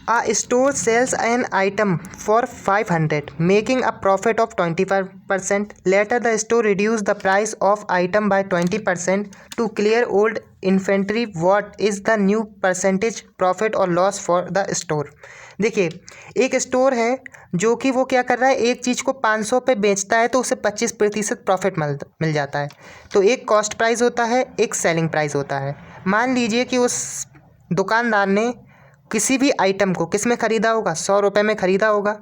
A store sells an item for 500, making a profit of 25%. Later, the store reduces the price of item by 20% to clear old inventory. What is the new percentage profit or loss for the store? देखिए, एक store है जो कि वो क्या कर रहा है, एक चीज़ को 500 पे बेचता है तो उसे 25% प्रॉफिट मिल जाता है। तो एक कॉस्ट प्राइस होता है, एक सेलिंग प्राइस होता है। मान लीजिए कि उस दुकानदार ने किसी भी आइटम को किस में ख़रीदा होगा, 100 रुपये में ख़रीदा होगा,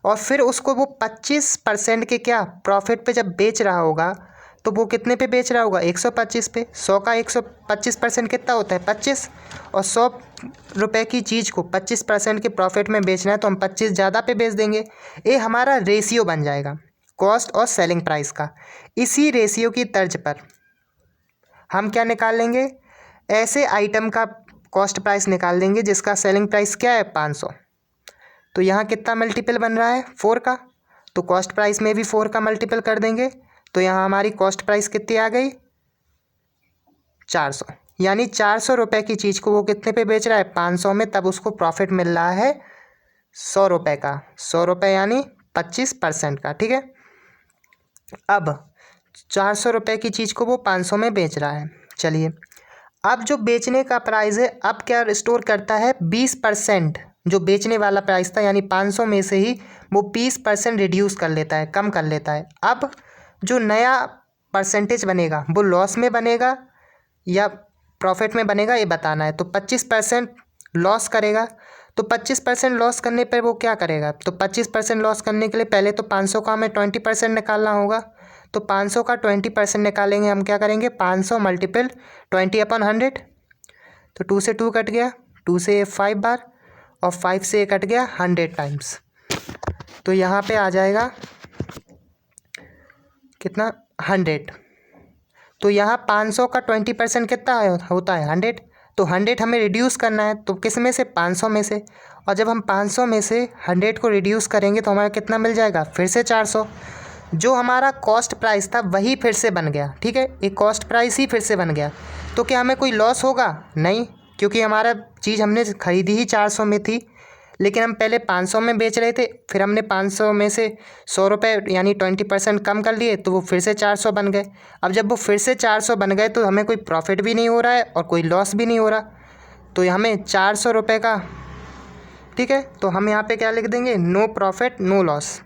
और फिर उसको वो 25% के क्या प्रॉफिट पे जब बेच रहा होगा तो वो कितने पे बेच रहा होगा, 125 पे। 100 का 125% कितना होता है, 25। और 100 रुपये की चीज़ को 25% के प्रॉफिट में बेचना है तो हम 25 ज़्यादा पे बेच देंगे। ये हमारा रेशियो बन जाएगा कॉस्ट और सेलिंग प्राइस का। इसी रेशियो की तर्ज पर हम क्या निकाल लेंगे, ऐसे आइटम का कॉस्ट प्राइस निकाल देंगे जिसका सेलिंग प्राइस क्या है, 500। तो यहाँ कितना मल्टीपल बन रहा है, 4 का। तो कॉस्ट प्राइस में भी 4 का मल्टीपल कर देंगे तो यहाँ हमारी कॉस्ट प्राइस कितनी आ गई, 400। यानी 400 रुपये की चीज़ को वो कितने पे बेच रहा है, 500 में, तब उसको प्रॉफिट मिल रहा है 100 रुपये का। 100 रुपये यानी 25% का, ठीक है। अब 400 रुपये की चीज़ को वो 500 में बेच रहा है। चलिए, अब जो बेचने का प्राइस है, अब क्या स्टोर करता है, 20%। जो बेचने वाला प्राइस था यानी 500 में से ही वो 20% रिड्यूस कर लेता है, कम कर लेता है। अब जो नया परसेंटेज बनेगा वो लॉस में बनेगा या प्रॉफिट में बनेगा, ये बताना है। तो 25% लॉस करेगा। तो 25% लॉस करने पर वो क्या करेगा, तो 25% लॉस करने के लिए पहले तो 500 का हमें 20% निकालना होगा। तो 500 का 20% निकालेंगे, हम क्या करेंगे, 500 मल्टीपल 20/100। तो 2 से 2 कट गया, 2 से 5 बार, और 5 से कट गया 100 टाइम्स। तो यहाँ पे आ जाएगा कितना, 100। तो यहाँ 500 का 20% कितना होता है, 100। तो 100 हमें रिड्यूस करना है, तो किस में से, 500 में से। और जब हम 500 में से 100 को रिड्यूस करेंगे तो हमारा कितना मिल जाएगा, फिर से 400। जो हमारा कॉस्ट प्राइस था वही फिर से बन गया, ठीक है, एक कॉस्ट प्राइस ही फिर से बन गया। तो क्या हमें कोई लॉस होगा, नहीं, क्योंकि हमारा चीज़ हमने खरीदी ही 400 में थी, लेकिन हम पहले 500 में बेच रहे थे, फिर हमने 500 में से 100 रुपये यानी 20% कम कर लिए तो वो फिर से 400 बन गए। अब जब वो फिर से 400 बन गए तो हमें कोई प्रॉफिट भी नहीं हो रहा है और कोई लॉस भी नहीं हो रहा। तो हमें 400 रुपये का, ठीक है, तो हम यहाँ पे क्या लिख देंगे, नो प्रॉफिट नो लॉस।